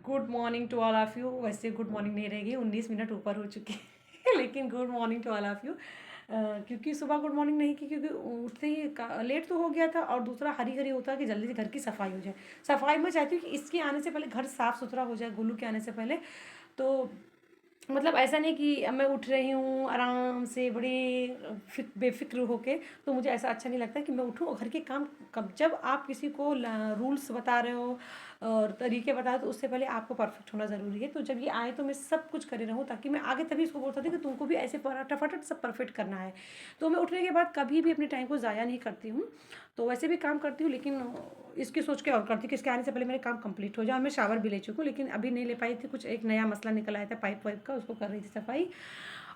Good morning to all of you. वैसे good morning नहीं रहेगी, 19 मिनट ऊपर हो चुके हैं लेकिन good morning to all of you. क्योंकि सुबह गुड मॉर्निंग नहीं की, क्योंकि उठते ही लेट तो हो गया था, और दूसरा हरी हरी होता है कि जल्दी से घर की सफाई हो जाए। सफाई मैं चाहती हूँ कि इसके आने से पहले घर साफ़ सुथरा हो जाए, गोलू के आने से पहले। तो मतलब ऐसा नहीं कि अब मैं उठ रही हूँ आराम से बड़ी बेफिक्र होके, तो मुझे ऐसा अच्छा नहीं लगता कि मैं उठूँ और घर के काम कब जब आप किसी को रूल्स बता रहे हो और तरीके बता रहे हो, तो उससे पहले आपको परफेक्ट होना ज़रूरी है। तो जब ये आए तो मैं सब कुछ करे रहूँ, ताकि मैं आगे तभी इसको बोल सकती कि तुमको भी ऐसे फटाफट सब परफेक्ट करना है। तो मैं उठने के बाद कभी भी अपने टाइम को ज़ाया नहीं करती हूँ। तो वैसे भी काम करती हूँ, लेकिन इसकी सोच के और करती हूँ कि इसके आने से पहले मेरे काम कंप्लीट हो जाए। और मैं शावर भी ले चुकी हूँ, लेकिन अभी नहीं ले पाई थी, कुछ एक नया मसला निकल आया था पाइप वाइप का, उसको कर रही थी सफाई।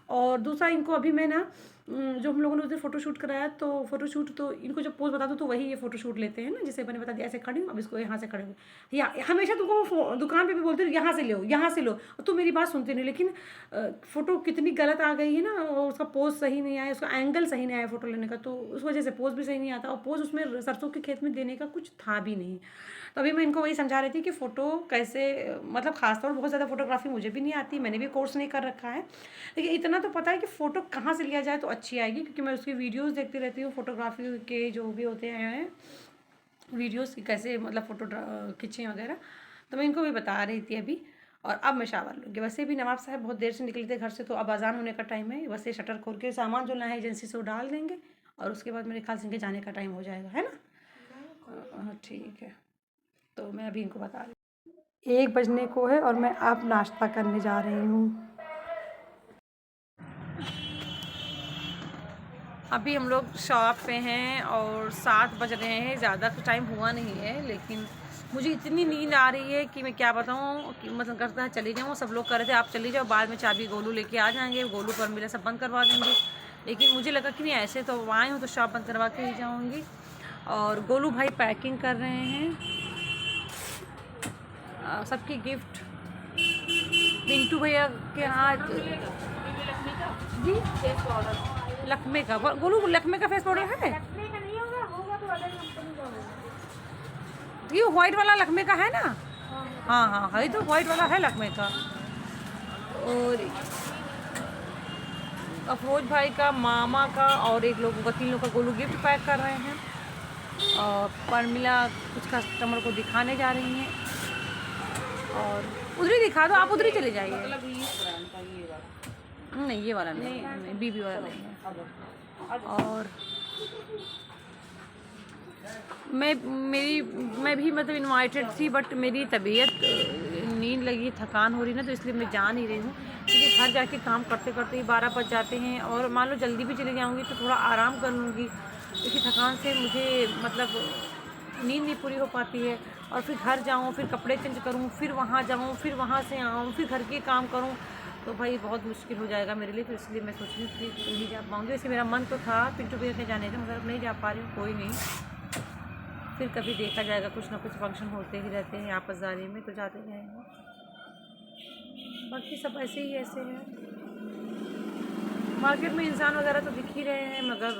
और दूसरा इनको अभी मैं ना जो हम लोगों ने उस दिन फ़ोटोशूट कराया, तो फ़ोटोशूट तो इनको जब पोज़ बता दूँ तो वही ये फ़ोटोशूट लेते हैं ना, जैसे मैंने बता दिया ऐसे खड़ी हूँ, अब इसको यहाँ से खड़े हो, या हमेशा तुमको वो दुकान पे भी बोलते हो यहाँ से लो यहाँ से लो, और तुम मेरी बात सुनते नहीं। लेकिन फ़ोटो कितनी गलत आ गई है ना, और उसका पोज़ सही नहीं आया, उसका एंगल सही नहीं आया फ़ोटो लेने का, तो उस वजह से पोज़ भी सही नहीं आता, और पोज़ उसमें सरसों के खेत में देने का कुछ था भी नहीं। तो अभी मैं इनको वही समझा रही थी कि फ़ोटो कैसे, मतलब ख़ासतौर बहुत ज़्यादा फ़ोटोग्राफ़ी मुझे भी नहीं आती, मैंने भी कोर्स नहीं कर रखा है, लेकिन इतना तो पता है कि फ़ोटो कहाँ से लिया जाए तो अच्छी आएगी, क्योंकि मैं उसकी वीडियोस देखती रहती हूँ फ़ोटोग्राफ़ी के, जो भी होते हैं वीडियोस की कैसे मतलब फ़ोटो खींचें वगैरह। तो मैं इनको भी बता रही थी अभी। और अब मैं शावर लूँगी। वैसे भी नवाब साहब बहुत देर से निकले थे घर से, तो अब अज़ान होने का टाइम है। बस ये शटर खोल के सामान जो लाए हैं एजेंसी से वो डाल देंगे, और उसके बाद मेरे ख्याल से इनके जाने का टाइम हो जाएगा, है ना। ठीक है, तो मैं अभी इनको बता रही हूँ 1 बजने को है, और मैं अब नाश्ता करने जा रही हूँ। अभी हम लोग शॉप पे हैं और 7 बज रहे हैं, ज़्यादा कुछ टाइम हुआ नहीं है, लेकिन मुझे इतनी नींद आ रही है कि मैं क्या बताऊँ, कि मतलब करता है चली जाऊँ। सब लोग कह रहे थे आप चली जाओ, बाद में चाबी गोलू लेके आ जाएंगे, गोलू पर मेरा सब बंद करवा देंगे। लेकिन मुझे लगा कि नहीं, ऐसे तो आए हूँ तो शॉप बंद करवा के ही जाऊँगी। और गोलू भाई पैकिंग कर रहे हैं सबकी गिफ्ट। पिंटू भैया के यहाँ जी लक्मे का, गोलू लक्मे का फेस पाउडर है। ये व्हाइट वाला लक्मे का है ना। हाँ हाँ है, तो व्हाइट वाला है लक्मे का। और अफरोज भाई का, मामा का, और एक लोगों का, 3 लोग का गोलू गिफ्ट पैक कर रहे हैं। और परमिला कुछ कस्टमर को दिखाने जा रही हैं। और उधर ही दिखा दो, आप उधर ही चले जाइए। नहीं ये वाला नहीं, बीबी वाला नहीं है। और मैं भी मतलब इनवाइटेड थी, बट मेरी तबीयत, नींद लगी, थकान हो रही ना, तो इसलिए मैं जा नहीं रही हूँ। क्योंकि घर जाके काम करते करते ही 12 बज जाते हैं, और मान लो जल्दी भी चली जाऊँगी तो थोड़ा आराम कर लूँगी, क्योंकि थकान से मुझे मतलब नींद नहीं पूरी हो पाती है। और फिर घर जाऊँ, फिर कपड़े चेंज करूँ, फिर वहाँ जाऊँ, फिर वहाँ से आऊँ, फिर घर के काम करूँ, तो भाई बहुत मुश्किल हो जाएगा मेरे लिए। तो इसलिए मैं सोच रही थी कि नहीं जा पाऊँगी। वैसे मेरा मन तो था पिंटू भैया के जाने का, मगर अब नहीं जा पा रही हूँ। कोई नहीं, फिर कभी देखा जाएगा, कुछ ना कुछ फंक्शन होते ही रहते हैं आपसदारी में, तो जाते जाएंगे। बाकी सब ऐसे ही ऐसे हैं। मार्केट में इंसान वगैरह तो दिख ही रहे हैं, मगर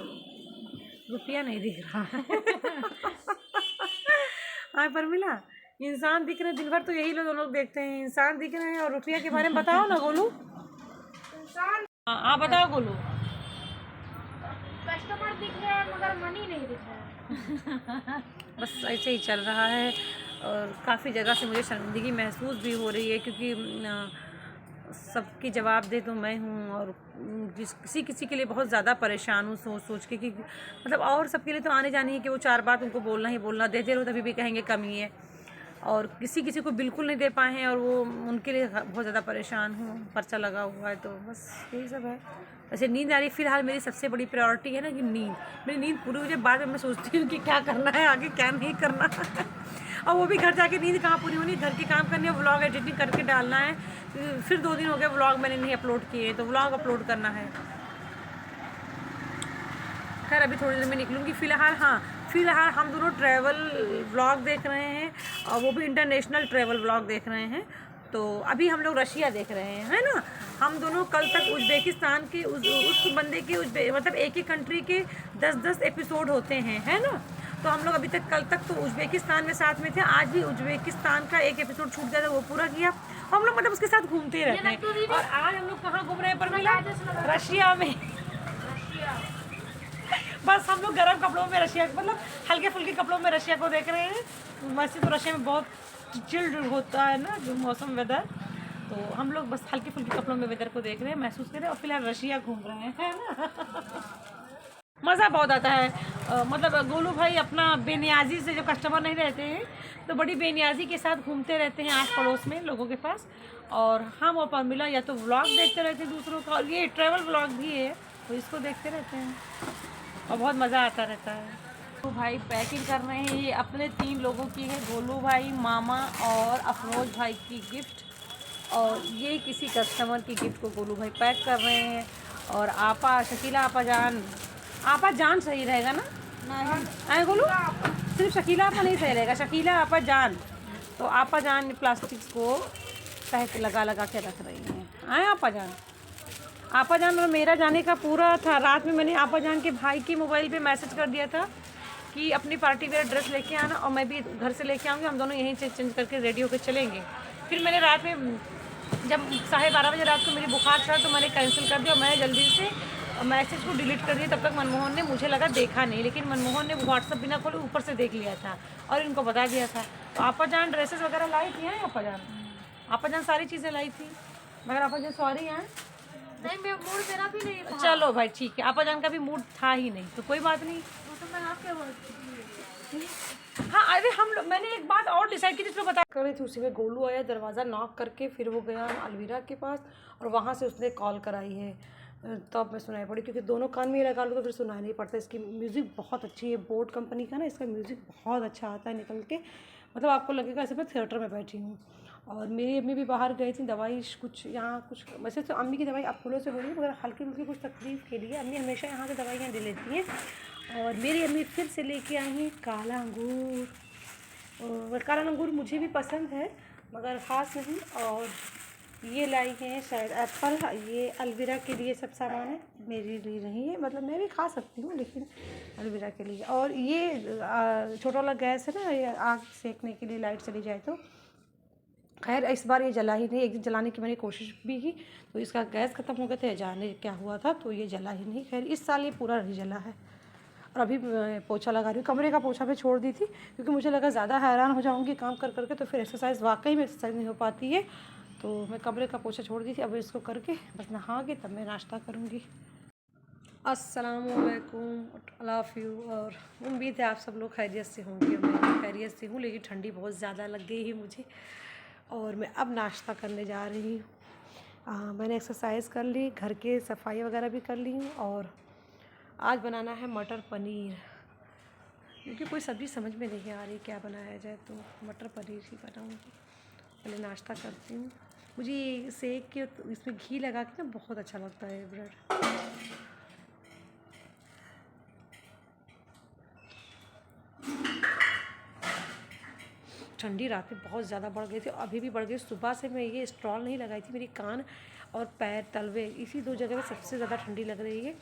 रुपया नहीं दिख रहा है हाँ परमिला, इंसान दिख रहे हैं दिन भर, तो यही लोग देखते हैं, इंसान दिख रहे हैं। और रुपया के बारे में बताओ ना गोलू। हाँ बताओ गोलू। कस्टमर दिख रहे हैं मगर मनी नहीं दिख रहा है बस ऐसे ही चल रहा है। और काफ़ी जगह से मुझे शर्मिंदगी महसूस भी हो रही है, क्योंकि सबकी जवाब दे तो मैं हूँ, और किसी किसी के लिए बहुत ज़्यादा परेशान हूँ सोच सोच के, कि मतलब और सबके लिए तो आने जाने ही कि वो 4 बात उनको बोलना ही बोलना, देते रहो तभी भी कहेंगे कमी है। और किसी किसी को बिल्कुल नहीं दे पाए हैं, और वो उनके लिए बहुत ज़्यादा परेशान हूँ, पर्चा लगा हुआ है, तो बस यही सब है। वैसे नींद आ रही फ़िलहाल, मेरी सबसे बड़ी प्रायोरिटी है ना कि मेरी नींद पूरी हो जाए, बाद में मैं सोचती हूँ कि क्या करना है आगे, क्या नहीं करना और वो भी घर जाके नींद कहाँ पूरी होनी, घर के काम करने, व्लॉग एडिटिंग करके डालना है। फिर 2 दिन हो गए व्लॉग मैंने नहीं अपलोड किए, तो व्लॉग अपलोड करना है। खैर अभी थोड़ी देर में निकलूँगी। फ़िलहाल हम दोनों ट्रैवल व्लॉग देख रहे हैं, और वो भी इंटरनेशनल ट्रैवल व्लॉग देख रहे हैं। तो अभी हम लोग रशिया देख रहे हैं, है ना। हम दोनों कल तक उज़्बेकिस्तान के उस बंदे के मतलब एक ही कंट्री के 10-10 एपिसोड होते हैं, है ना। तो हम लोग अभी तक कल तक तो उज़्बेकिस्तान में साथ में थे, आज भी उज़्बेकिस्तान का एक एपिसोड छूट गया था, वो पूरा किया। हम लोग मतलब उसके साथ घूमते ही रहते हैं। और आज हम लोग कहाँ घूम रहे हैं परमिला? रशिया में। बस हम लोग गर्म कपड़ों में रशिया, मतलब हल्के फुल्के कपड़ों में रशिया को देख रहे हैं। वैसे तो रशिया में बहुत चिल्ड होता है ना जो मौसम वेदर, तो हम लोग बस हल्के फुल्के कपड़ों में वेदर को देख रहे हैं, महसूस कर रहे हैं, और फिलहाल रशिया घूम रहे हैं, है ना। मज़ा बहुत आता है। मतलब गोलू भाई अपना बेनियाजी से, जो कस्टमर नहीं रहते हैं तो बड़ी बेनियाजी के साथ घूमते रहते हैं आस पड़ोस में लोगों के पास, और हम और परमिला या तो व्लॉग देखते रहते हैं दूसरों का, और ये ट्रैवल व्लॉग भी है तो इसको देखते रहते हैं और बहुत मज़ा आता रहता है। तो भाई पैकिंग कर रहे हैं, ये अपने 3 लोगों की है, गोलू भाई, मामा और अफरोज भाई की गिफ्ट, और ये किसी कस्टमर की गिफ्ट को गोलू भाई पैक कर रहे हैं। और आपा, शकीला आपा जान सही रहेगा ना? नहीं गोलू, सिर्फ शकीला आपा नहीं सही रहेगा, शकीला आपा जान। तो आपा जान प्लास्टिक्स को पैक लगा के रख रही हैं। आए आपा जान और मेरा जाने का पूरा था। रात में मैंने आपा जान के भाई के मोबाइल पे मैसेज कर दिया था कि अपनी पार्टी वेयर ड्रेस लेके आना, और मैं भी घर से लेके आऊँगी, हम दोनों यहीं चेंज करके रेडी होकर चलेंगे। फिर मैंने रात में जब 12:30 बजे रात को मेरी बुखार चढ़ा तो मैंने कैंसिल कर दिया, और मैंने जल्दी से मैसेज को डिलीट कर दिया। तब तक मनमोहन ने, मुझे लगा देखा नहीं, लेकिन मनमोहन ने व्हाट्सअप बिना खोले ऊपर से देख लिया था और इनको बता दिया था। तो आपा जान ड्रेसेस वगैरह लाई थी हैं, आपा जान सारी चीज़ें लाई थी, मगर आपा जान सॉरी हैं, नहीं मैं मूड मेरा भी नहीं था। चलो भाई ठीक है, आपा जान का भी मूड था ही नहीं तो कोई बात नहीं। वो तो मैं आपके बोलती। हाँ अरे हम लोग, मैंने एक बात और डिसाइड की थी, बता कर रही थी, उसी में गोलू आया दरवाज़ा नॉक करके, फिर वो गया अलवीरा के पास और वहाँ से उसने कॉल कराई है, तब मैं सुनाई पड़ी, क्योंकि दोनों कान में लगा लो तो फिर सुनाई नहीं पड़ता। इसकी म्यूज़िक बहुत अच्छी है, बोट कंपनी का ना, इसका म्यूज़िक बहुत अच्छा आता है निकल के, मतलब आपको लगेगा ऐसे मैं थिएटर में बैठी हूँ। और मेरी अम्मी भी बाहर गई थी दवाई कुछ यहाँ कुछ, वैसे तो अम्मी की दवाई अपोलो से हो रही है, मगर हल्की फुल्की कुछ तकलीफ़ के लिए अम्मी हमेशा यहाँ से दवाइयाँ ले लेती हैं। और मेरी अम्मी फिर से लेके आई हैं काला अंगूर, और काला अंगूर मुझे भी पसंद है मगर ख़ास नहीं। और ये लाई हैं शायद एप्पल, ये अलविरा के लिए सब सामान है, मेरे लिए नहीं है, मतलब मैं भी खा सकती हूँ लेकिन अलविरा के लिए। और ये छोटा वाला गैस है ना, ये आग सेकने के लिए, लाइट चली जाए तो। खैर इस बार ये जला ही नहीं, एक दिन जलाने की मैंने कोशिश भी की तो इसका गैस ख़त्म हो गया था, जाने क्या हुआ था, तो ये जला ही नहीं। खैर इस साल ये पूरा नहीं जला है। और अभी मैं पोछा लगा रही हूँ, कमरे का पोछा पे छोड़ दी थी क्योंकि मुझे लगा ज़्यादा हैरान हो जाऊँगी काम कर करके, तो फिर एक्सरसाइज वाकई में एक्सरसाइज नहीं हो पाती है, तो मैं कमरे का पोछा छोड़ दी थी। अब इसको करके बस नहा के तब मैं नाश्ता करूँगी। अस्सलामुअलैकुम, अल्लाह यू, और उम्मीद है आप सब लोग खैरियत से होंगे। मैं खैरियत से हूँ लेकिन ठंडी बहुत ज़्यादा लग गई है मुझे, और मैं अब नाश्ता करने जा रही हूँ। मैंने एक्सरसाइज कर ली, घर के सफाई वगैरह भी कर ली हूँ, और आज बनाना है मटर पनीर, क्योंकि कोई सब्ज़ी समझ में नहीं आ रही क्या बनाया जाए, तो मटर पनीर ही बनाऊँगी। पहले नाश्ता करती हूँ। मुझे ये सेक के तो इसमें घी लगा के ना बहुत अच्छा लगता है ब्रेड। ठंडी रात में बहुत ज़्यादा बढ़ गई थी, अभी भी बढ़ गई। सुबह से मैं ये स्टॉल नहीं लगाई थी, मेरी कान और पैर तलवे इसी 2 जगह में सबसे ज़्यादा ठंडी लग रही है,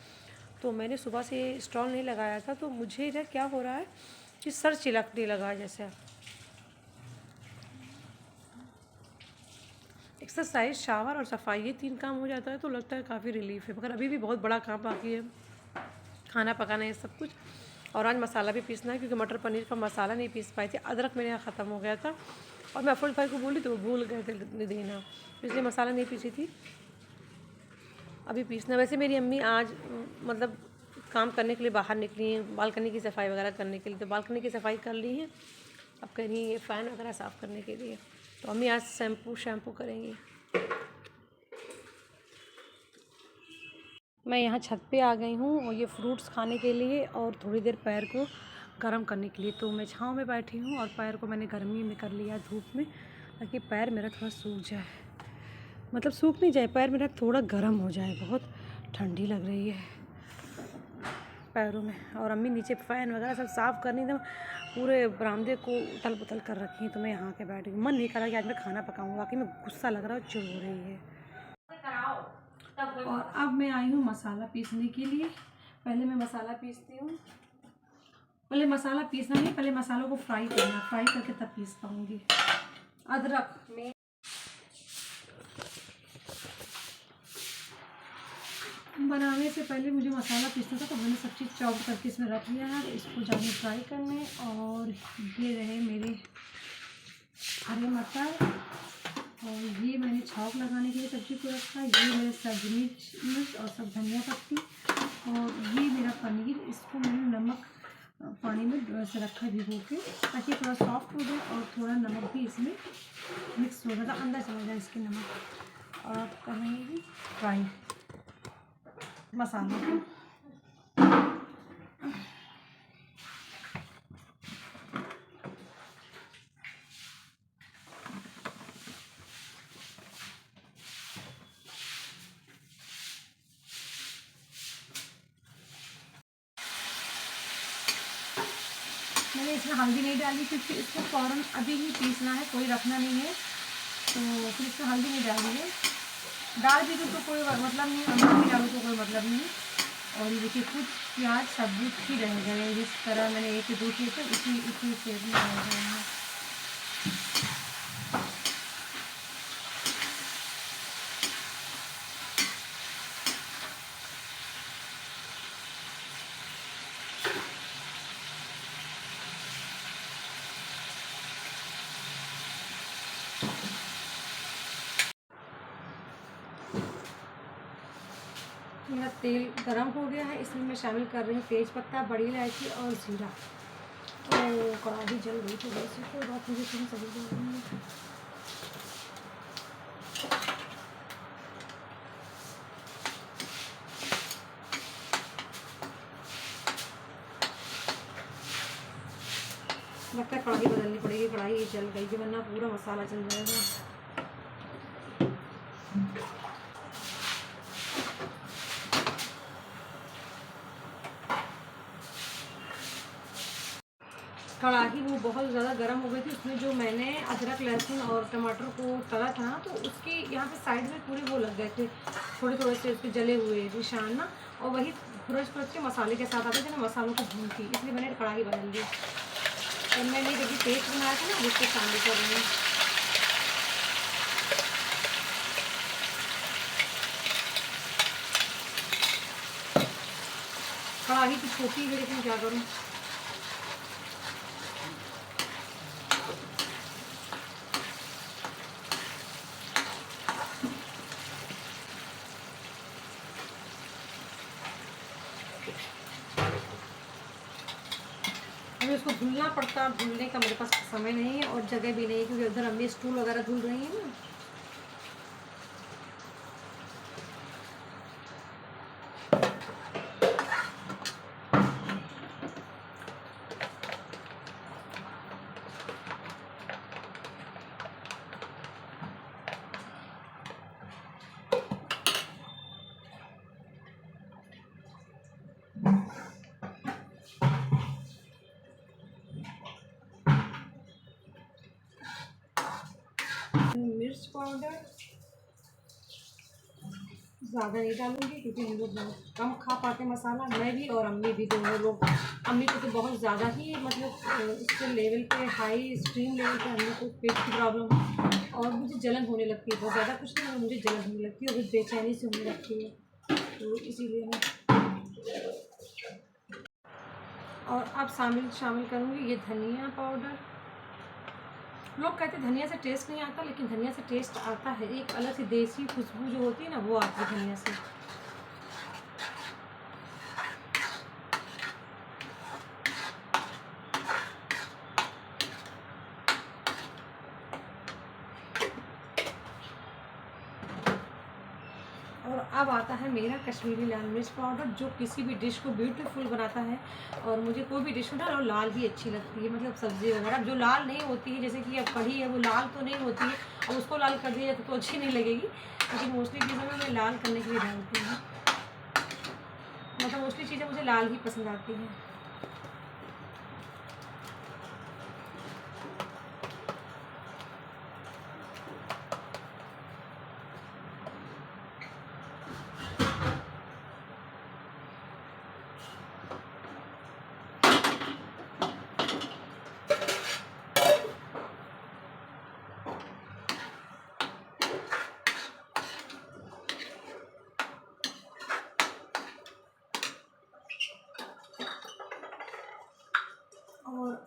तो मैंने सुबह से स्टॉल नहीं लगाया था। तो मुझे इधर क्या हो रहा है कि सर चिलकने लगा है जैसे। एक्सरसाइज, शावर और सफाई, ये 3 काम हो जाता है तो लगता है काफ़ी रिलीफ है, मगर अभी भी बहुत बड़ा काम बाकी है, खाना पकाना है सब कुछ। और आज मसाला भी पीसना है क्योंकि मटर पनीर का मसाला नहीं पीस पाई थी, अदरक मेरे यहाँ ख़त्म हो गया था और मैं अफरोज भाई को बोली तो वो भूल गए थे देना, इसलिए मसाला नहीं पीसी थी, अभी पीसना। वैसे मेरी अम्मी आज मतलब काम करने के लिए बाहर निकली हैं, बालकनी की सफाई वगैरह करने के लिए, तो बालकनी की सफाई कर ली है, अब कह रही है फ़ैन वगैरह साफ़ करने के लिए, तो अम्मी आज शैम्पू करेंगी। मैं यहाँ छत पे आ गई हूँ और ये फ्रूट्स खाने के लिए और थोड़ी देर पैर को गर्म करने के लिए, तो मैं छाँव में बैठी हूँ और पैर को मैंने गर्मी में कर लिया धूप में, ताकि पैर मेरा थोड़ा सूख जाए, मतलब सूख नहीं जाए, पैर मेरा थोड़ा गर्म हो जाए, बहुत ठंडी लग रही है पैरों में। और अम्मी नीचे फ़ैन वगैरह सब साफ़ करनी, तो पूरे बरामदे को उथल पुथल कर रखी है, तो मैं यहाँ के बैठ गई। मन नहीं कर रहा कि आज मैं खाना पकाऊँ, वाकई में गुस्सा लग रहा है, चिढ़ हो रही है। और अब मैं आई हूँ मसाला पीसने के लिए। पहले मैं मसाला पीसती हूँ, पहले मसाला पीसना नहीं, पहले मसालों को फ्राई करना, फ्राई करके तब पीस पाऊँगी। अदरक में बनाने से पहले मुझे मसाला पीसना था, तो मैंने सब चीज़ चॉप करके इसमें रख लिया है। इसको जाने फ्राई करने, और ये रहे मेरे हरे मटर, और ये मैंने छौंक लगाने के लिए सब्ज़ी को रखा है। ये मेरे सब्जी मिर्च और सब धनिया पत्ती, और ये मेरा पनीर, इसको मैंने नमक पानी में ऐसे रखा है भिगो के, ताकि थोड़ा सॉफ्ट हो जाए और थोड़ा नमक भी इसमें मिक्स हो जाए, अंदर चला जाए इसके नमक। और करेंगे फ्राई मसालों को। मैंने इसमें हल्दी नहीं डाली, क्योंकि इसको फ़ौरन अभी ही पीसना है, कोई रखना नहीं है, तो फिर इसमें हल्दी नहीं डाली है। डाल भी दूँ तो कोई मतलब नहीं, अमचूर भी डालूँ तो कोई मतलब नहीं। और ये देखिए कुछ प्याज सबूत ही रह गए, जिस तरह मैंने एक से दो किए थे उसी शेप में रह गए हैं। मेरा तेल गरम हो गया है, इसमें मैं शामिल कर रही हूँ तेज पत्ता, बड़ी इलायची और जीरा। और कढ़ाई जल गई थी वैसे, कोई बात मुझे थोड़ी सही जल रही है। लगता है कढ़ाई बदलनी पड़ेगी, कढ़ाई जल गई थी, वरना पूरा मसाला जल जाएगा। कढ़ाई वो बहुत ज़्यादा गर्म हो गई थी, उसमें जो मैंने अदरक लहसुन और टमाटर को तला था ना, तो उसके यहाँ पे साइड में पूरे वो लग गए थे, थोड़े थोड़े से उसके जले हुए निशान ना, और वही खुरच खुरच के मसाले के साथ आते थे, मैं मसालों को भूनती, इसलिए मैंने कढ़ाई बदल दी। और मैंने जब पेस्ट बनाया था ना, उसको शामिल कर रही हूँ। कढ़ाई तो छोटी है, लेकिन क्या करूँ। अभी उसको धुलना पड़ता, धुलने का मेरे पास समय नहीं है और जगह भी नहीं है, क्योंकि उधर अम्मी स्टूल वगैरह धुल रही है ना। मिर्च पाउडर ज़्यादा नहीं डालूंगी, क्योंकि हम लोग बहुत कम खा पाते मसाला, मैं भी और अम्मी भी, दोनों लोग। अम्मी को तो बहुत ज़्यादा ही मतलब उसके लेवल पे, हाई स्ट्रीम लेवल पे अम्मी को पेट की प्रॉब्लम, और मुझे जलन होने लगती है बहुत ज़्यादा, कुछ नहीं, मुझे जलन होने लगती है और बेचैनी से होने लगती है, तो इसीलिए मैं। और अब शामिल करूँगी ये धनिया पाउडर। लोग कहते हैं धनिया से टेस्ट नहीं आता, लेकिन धनिया से टेस्ट आता है, एक अलग सी देसी खुशबू जो होती है ना, वो आती है धनिया से। और अब आता है मेरा कश्मीरी लाल मिर्च पाउडर, जो किसी भी डिश को ब्यूटीफुल बनाता है। और मुझे कोई भी डिश हो ना, और लाल ही अच्छी लगती है, मतलब सब्ज़ी वगैरह जो लाल नहीं होती है, जैसे कि अब कढ़ी है वो लाल तो नहीं होती है, और उसको लाल कर दिया जाए तो अच्छी नहीं लगेगी, लेकिन मोस्टली चीज़ें में मैं लाल करने के लिए डालती हूँ, मतलब मोस्टली चीज़ें मुझे लाल ही पसंद आती हैं।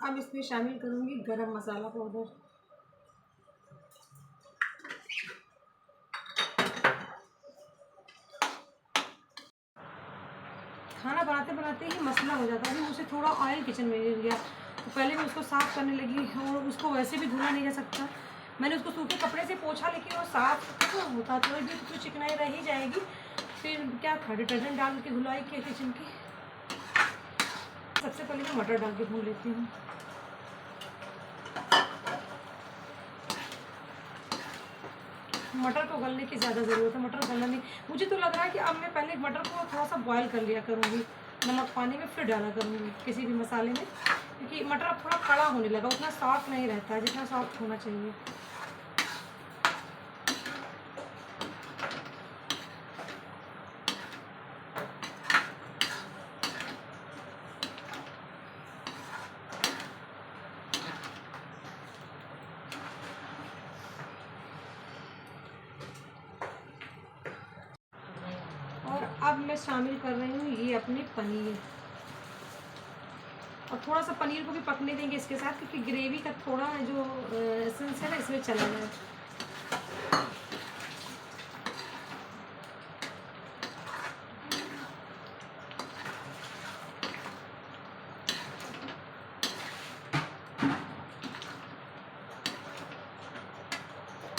अब इसमें शामिल करूँगी गरम मसाला पाउडर। खाना बनाते बनाते ही मसला हो जाता है। मुझे थोड़ा ऑयल किचन में गिर गया तो पहले मैं उसको साफ़ करने लगी और उसको वैसे भी धुला नहीं जा सकता। मैंने उसको सूखे कपड़े से पोंछा लेकिन वो साफ़ तो होता तो भी तो चिकनाई रह ही जाएगी। फिर क्या था, डिटर्जेंट डाल के धुलाई किया किचन की। सबसे पहले मैं मटर डाल के भून लेती हूँ। मटर को गलने की ज़्यादा ज़रूरत है, मटर गलना नहीं। मुझे तो लग रहा है कि अब मैं पहले मटर को थोड़ा सा बॉयल कर लिया करूँगी नमक पानी में, फिर डाला करूँगी किसी भी मसाले में, क्योंकि मटर अब थोड़ा कड़ा होने लगा, उतना सॉफ्ट नहीं रहता है जितना सॉफ्ट होना चाहिए। और अब मैं शामिल कर रही हूँ ये अपने पनीर, और थोड़ा सा पनीर को भी पकने देंगे इसके साथ, क्योंकि ग्रेवी का थोड़ा जो एसेंस है ना इसमें चला जाए।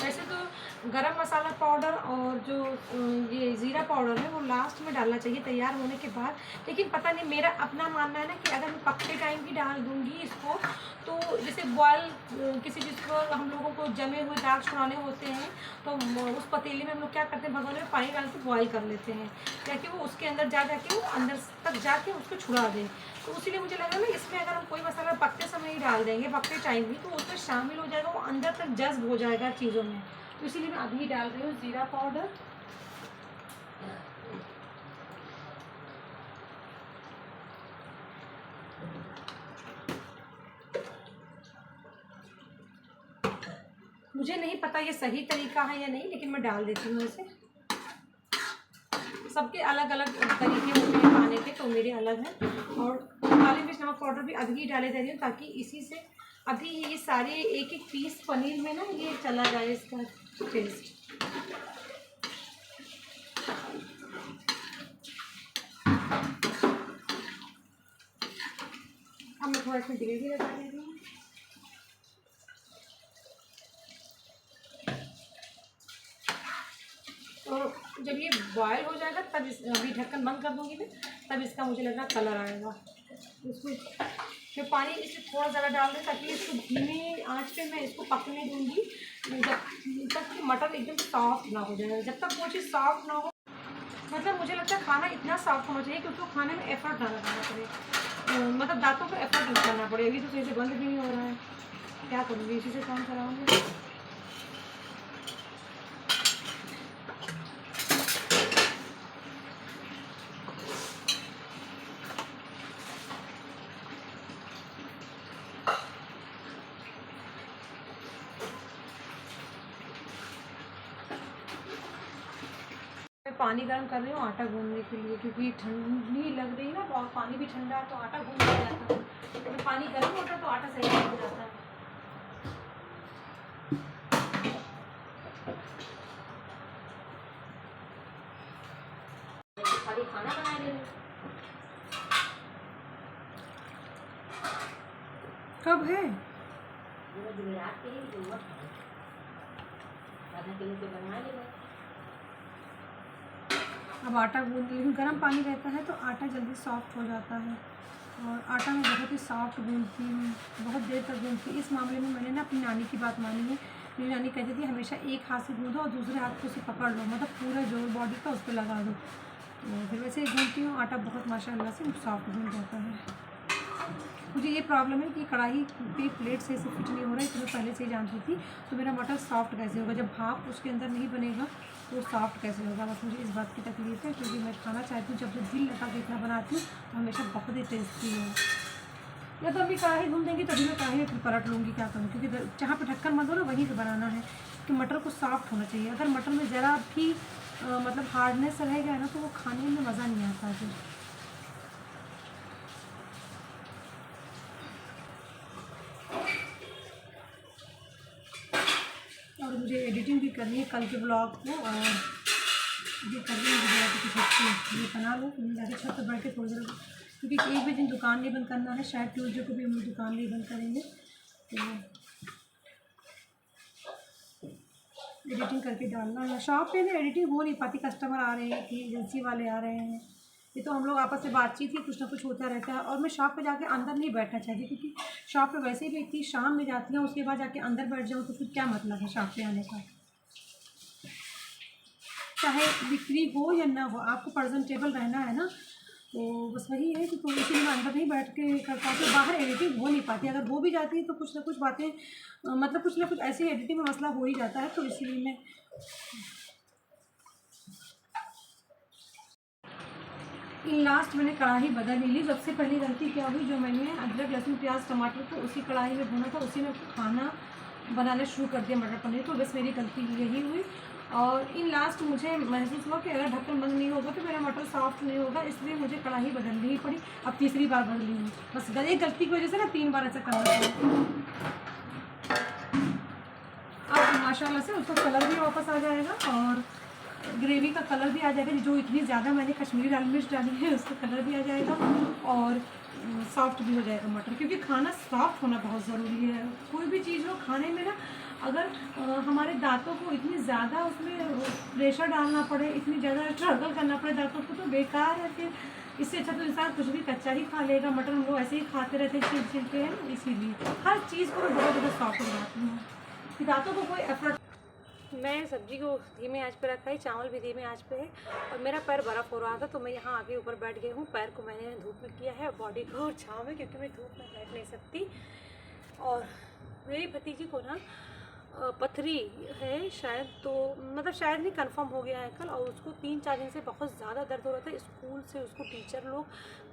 वैसे तो गरम मसाला पाउडर और जो ये ज़ीरा पाउडर है वो लास्ट में डालना चाहिए तैयार होने के बाद, लेकिन पता नहीं मेरा अपना मानना है ना कि अगर मैं पकते टाइम भी डाल दूँगी इसको तो जैसे बॉयल किसी चीज़ को हम लोगों को जमे हुए दाग छुड़ाने होते हैं तो उस पतीले में हम लोग क्या करते हैं, भगोने में पानी डाल के बॉयल कर लेते हैं ताकि वो उसके अंदर जा जाके वो अंदर तक जाके उसको छुड़ा दें। तो इसीलिए मुझे लग रहा है ना इसमें अगर हम कोई मसाला पकते समय ही डाल देंगे, पकते टाइम भी, तो उसमें शामिल हो जाएगा, वो अंदर तक जज्ब हो जाएगा चीज़ों में। तो इसीलिए मैं अभी डाल रही हूँ ज़ीरा पाउडर। मुझे नहीं पता ये सही तरीका है या नहीं, लेकिन मैं डाल देती हूँ इसे। सबके अलग अलग तरीके होते हैं खाने के, तो मेरे अलग हैं। और काली मिर्च नमक पाउडर भी अभी डाले दे रही हूँ ताकि इसी से अभी ये सारे एक एक पीस पनीर में ना ये चला जाए इसका टेस्ट। अब मैं थोड़ा इसमें ग्रेवी लगा दे रही हूँ। और जब ये बॉयल हो जाएगा तब अभी ढक्कन बंद कर दूँगी मैं, तब इसका मुझे लग रहा कलर आएगा। इसको मैं पानी इसमें थोड़ा ज़्यादा डाल दूँ ताकि इसको धीमी आंच पे मैं इसको पकने दूँगी जब तक कि मटर एकदम सॉफ्ट ना हो जाए। जब तक वो चीज़ सॉफ्ट ना हो, मतलब मुझे लगता है खाना इतना सॉफ्ट होना चाहिए क्योंकि खाने में एफर्ट ना लगाना पड़े, मतलब दांतों को एफर्ट नहीं करना पड़े। अभी तो सही से बंद भी नहीं हो रहा है, क्या करूँगी, इसी से काम कराऊँगी। पानी गर्म कर रही हूँ आटा गूंदने के लिए, क्योंकि ठंडी लग रही है ना, और पानी भी ठंडा है तो आटा गूंद जाता है। तो पानी गर्म होता है तो आटा सही हो जाता है। खाली खाना बना रही हूँ। कब है? अब आटा गूंद, लेकिन गर्म पानी रहता है तो आटा जल्दी सॉफ्ट हो जाता है, और आटा मैं बहुत ही सॉफ्ट गूंदती हूँ, बहुत देर तक गूंदती हूँ। इस मामले में मैंने ना अपनी नानी की बात मानी है। मेरी नानी कहती थी हमेशा एक हाथ से गूंदो और दूसरे हाथ को उसे पकड़ लो, मतलब पूरा जोर बॉडी का उस पर लगा दो। तो फिर वैसे ही गूंदती हूँ, आटा बहुत माशाल्लाह से सॉफ्ट गूंद जाता है। मुझे ये प्रॉब्लम है कि कढ़ाई पे प्लेट से इसे फिट नहीं हो रहा है, तो मैं पहले से ही जानती थी। तो मेरा मटर सॉफ्ट कैसे होगा, जब भाप उसके अंदर नहीं बनेगा तो सॉफ्ट कैसे होगा। बस मुझे इस बात की तकलीफ है, क्योंकि मैं खाना चाहती हूँ जब मैं दिल लगा के इतना बनाती हूँ तो हमेशा बहुत ही टेस्टी हो। या तो अभी कढ़ाई धुल देंगी तभी मैं कढ़ाई फिर पलट लूँगी, क्या करूँ, क्योंकि जहाँ पर ढक्कन बंद हो ना वहीं पर बनाना है। कि मटर को सॉफ्ट होना चाहिए, अगर मटर में ज़रा भी मतलब हार्डनेस रह गया ना तो वो खाने में मज़ा नहीं आता फिर। मुझे एडिटिंग भी करनी है कल के ब्लॉग को, और ये कर रही हूँ कि छत ये बना लूँ, फिर जाके छत पर बैठ के थोड़ी देर, क्योंकि एक भी दिन दुकान नहीं बंद करना है, शायद ट्यूसडे को भी हम लोग दुकान नहीं बंद करेंगे। तो एडिटिंग करके डालना है। शॉप पे ना एडिटिंग हो नहीं पाती, कस्टमर आ रहे हैं कि एजेंसी वाले आ रहे हैं, ये तो हम लोग आपस में बातचीत ही कुछ ना कुछ होता रहता है। और मैं शॉप पे जाके अंदर नहीं बैठना चाहती, क्योंकि शॉप पे वैसे भी इतनी शाम में जाती हूँ, उसके बाद जाके अंदर बैठ जाऊँ तो फिर क्या मतलब है शॉप पे आने का। चाहे बिक्री हो या ना हो, आपको प्रेजेंटेबल रहना है ना, तो बस वही है कि तो इसीलिए मैं अंदर नहीं बैठ के कर पाती, बाहर एडिटिंग हो नहीं पाती। अगर हो भी जाती है तो कुछ ना कुछ बातें मतलब कुछ ना कुछ ऐसी एडिटिंग में मसला हो ही जाता है, तो इसीलिए मैं लास्ट मैंने कढ़ाई बदल ली। सबसे पहली गलती क्या हुई, जो मैंने अदरक लहसुन प्याज टमाटर को उसी कढ़ाई में भुना था, उसी में खाना बनाना शुरू कर दिया मटर पनीर, तो बस मेरी गलती यही हुई। और इन लास्ट मुझे महसूस हुआ कि अगर ढक्कन बंद नहीं होगा तो मेरा मटर सॉफ्ट नहीं होगा, इसलिए मुझे कढ़ाई बदलनी ही पड़ी। अब तीसरी बार बदली हूँ, बस एक गलती की वजह से ना 3 बार ऐसा करना पड़ा। अब माशाल्लाह से उसका कलर भी वापस आ जाएगा और ग्रेवी का कलर भी आ जाएगा, जो इतनी ज़्यादा मैंने कश्मीरी लाल मिर्च डाली है उसका कलर भी आ जाएगा और सॉफ्ट भी हो जाएगा मटर, क्योंकि खाना सॉफ्ट होना बहुत ज़रूरी है। कोई भी चीज़ हो खाने में ना, अगर हमारे दांतों को इतनी ज़्यादा उसमें प्रेशर डालना पड़े, इतनी ज़्यादा स्ट्रगल करना पड़े दांतों को, तो बेकार है फिर। इससे अच्छा तो इंसान कुछ भी कच्चा ही खा लेगा। मटर हम लोग ऐसे ही खाते रहते हैं, छिल छिल के, इसीलिए हर चीज़ को मैं बहुत ज़्यादा सॉफ्ट बनाती हूँ कि दांतों को कोई एफर्ट। मैं सब्जी को धीमे आंच पे रखा है, चावल भी धीमे आंच पे है, और मेरा पैर बर्फ़ हो रहा था तो मैं यहाँ आके ऊपर बैठ गई हूँ। पैर को मैंने धूप में किया है, बॉडी को छाँव में, क्योंकि मैं धूप में बैठ नहीं सकती। और मेरी भतीजी को ना पथरी है शायद, तो मतलब शायद नहीं, कंफर्म हो गया है कल, और उसको 3-4 दिन से बहुत ज़्यादा दर्द हो रहा था। स्कूल से उसको टीचर लोग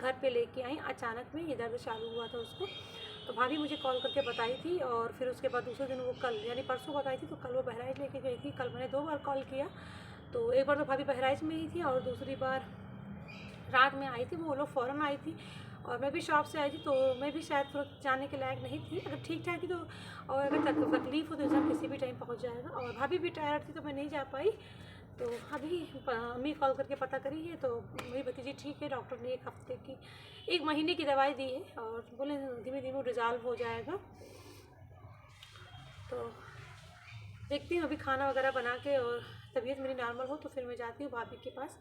घर पे लेके आई, अचानक में ये दर्द चालू हुआ था उसको। तो भाभी मुझे कॉल करके बताई थी, और फिर उसके बाद दूसरे दिन वो कल यानी परसों बताई थी, तो कल वो बहराइच लेके गई थी। कल मैंने 2 बार कॉल किया, तो एक बार तो भाभी बहराइच में ही थी और दूसरी बार रात में आई थी, वो लोग फ़ौरन आई थी। और मैं भी शॉप से आई थी, तो मैं भी शायद थोड़ा जाने के लायक नहीं थी। अगर ठीक ठाक थी तो, और अगर तकलीफ़ हो तो इंसान किसी भी टाइम पहुंच जाएगा। और भाभी भी टायर्ड थी तो मैं नहीं जा पाई। तो अभी अम्मी कॉल करके पता करी है, तो मेरी भतीजी ठीक है। डॉक्टर ने 1 हफ्ते की 1 महीने की दवाई दी है और बोले धीमे धीमे रिजॉल्व हो जाएगा। तो देखती हूँ अभी खाना वगैरह बना के, और तबीयत मेरी नॉर्मल हो तो फिर मैं जाती हूँ भाभी के पास,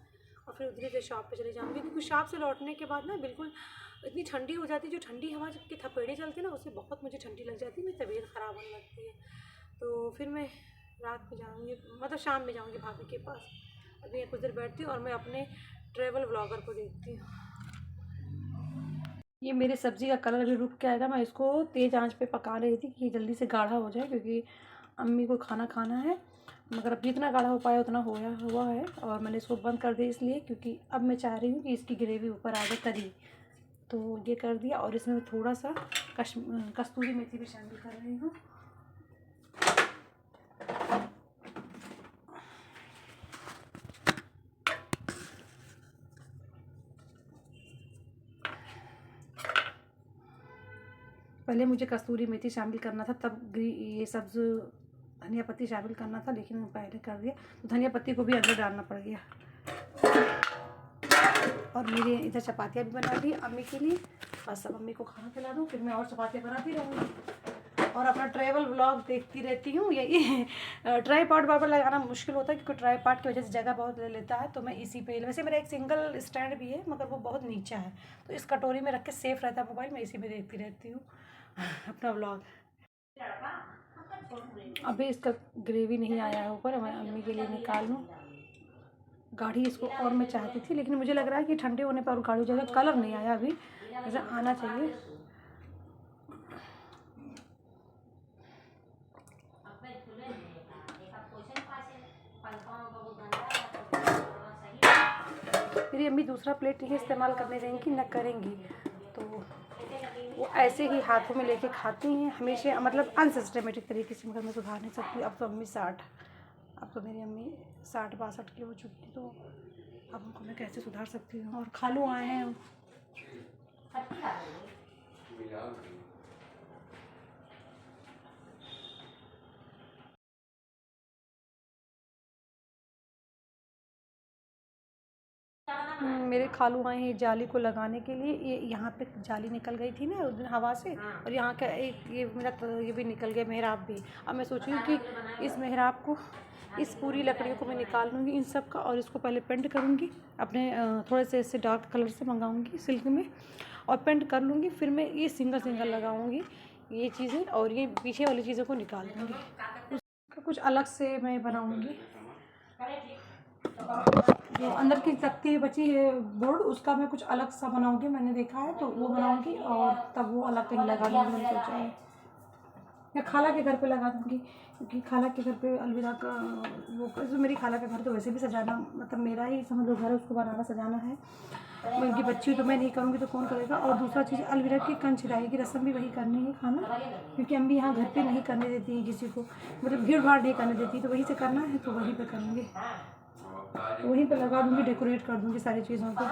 और फिर उधरी से शॉप पे चले जाऊँगी। क्योंकि शॉप से लौटने के बाद ना बिल्कुल इतनी ठंडी हो जाती है, जो ठंडी हवा की थपेड़े चलती है ना, उससे बहुत मुझे ठंडी लग जाती है, मेरी तबीयत ख़राब होने लगती है। तो फिर मैं रात में जाऊँगी, मतलब शाम में जाऊँगी भाभी के पास। अभी मैं कुछ देर बैठती हूँ और मैं अपने ट्रैवल व्लॉगर को देखती हूँ। ये मेरे सब्ज़ी का कलर अभी रुक के आएगा, मैं इसको तेज़ आंच पे पका रही थी कि जल्दी से गाढ़ा हो जाए, क्योंकि अम्मी को खाना खाना है। मगर अब जितना गाढ़ा हो पाया उतना हुआ है, और मैंने इसको बंद कर दिया इसलिए क्योंकि अब मैं चाह रही हूँ कि इसकी ग्रेवी ऊपर आ जाए तरी। तो ये कर दिया, और इसमें थोड़ा सा कस्तूरी मेथी भी शामिल कर रही हूँ। पहले मुझे कस्तूरी मेथी शामिल करना था, तब ये सब्ज़ धनिया पत्ती शामिल करना था, लेकिन मैं पहले कर दिया, तो धनिया पत्ती को भी अंदर डालना पड़ गया। और मेरे इधर चपातियाँ भी बना दी अम्मी के लिए, बस अब अम्मी को खाना खिला दूँ, फिर मैं और चपातियाँ बनाती रहूँगी और अपना ट्रैवल व्लॉग देखती रहती हूँ। यही ट्राईपॉड बार बार लगाना मुश्किल होता है, क्योंकि ट्राईपॉड की वजह से जगह बहुत ले लेता है, तो मैं इसी पे, वैसे मेरा एक सिंगल स्टैंड भी है मगर वो बहुत नीचा है, तो इस कटोरी में रख के सेफ रहता है मोबाइल, मैं इसी में देखती रहती हूँ अपना व्लॉग। अभी इसका ग्रेवी नहीं आया है ऊपर, मैं अम्मी के लिए निकाल लूँ। गाढ़ी इसको और मैं चाहती थी, लेकिन मुझे लग रहा है कि ठंडे होने पर और गाढ़ी हो जाएगा। कलर नहीं आया अभी, ऐसा आना चाहिए। मेरी अम्मी दूसरा प्लेट नहीं इस्तेमाल करने देंगी, न करेंगी, तो वो ऐसे ही हाथों में लेके खाती हैं हमेशा, मतलब अनसिस्टमेटिक तरीके से, मगर मैं सुधार नहीं सकती। अब तो मेरी अम्मी 60-62 की हो चुकी, तो अब उनको मैं कैसे सुधार सकती हूँ। और खालू आए हैं। मेरे खालू आए हैं जाली को लगाने के लिए। ये यहाँ पे जाली निकल गई थी ना उस दिन हवा से, और यहाँ का एक ये मेरा ये भी निकल गया मेहराब भी। अब मैं सोच रही हूँ कि इस मेहराब को, इस पूरी लकड़ियों को मैं निकाल लूँगी इन सब का, और इसको पहले पेंट करूँगी अपने थोड़े से ऐसे डार्क कलर से मंगाऊँगी सिल्क में, और पेंट कर लूँगी। फिर मैं ये सिंगल लगाऊँगी ये चीज़ें, और ये पीछे वाली चीज़ों को निकाल दूँगी। उसका कुछ अलग से मैं बनाऊँगी। जो अंदर की तख्ती बची है बोर्ड, उसका मैं कुछ अलग सा बनाऊँगी, मैंने देखा है तो वो बनाऊँगी, और तब वो अलग कहीं लगा दूँगी मैंने सोचा है। या खाला के घर पे लगा दूँगी, क्योंकि खाला के घर पे अलविदा का वो जो मेरी खाला का घर तो वैसे भी सजाना, मतलब मेरा ही समझ लो घर है, उसको बनाना सजाना है। मैं उनकी बच्ची हूँ तो मैं नहीं करूँगी तो कौन करेगा। और दूसरा चीज़ अलविदा की कंचराई की रस्म भी वही करनी है खाना, क्योंकि अम्मी यहाँ घर पे नहीं करने देती हैं किसी को, मतलब भीड़ भाड़ नहीं करने देती, तो वहीं से करना है तो वहीं पे करेंगे, तो वहीं पे लगा दूँगी, डेकोरेट कर दूँगी सारी चीज़ों को।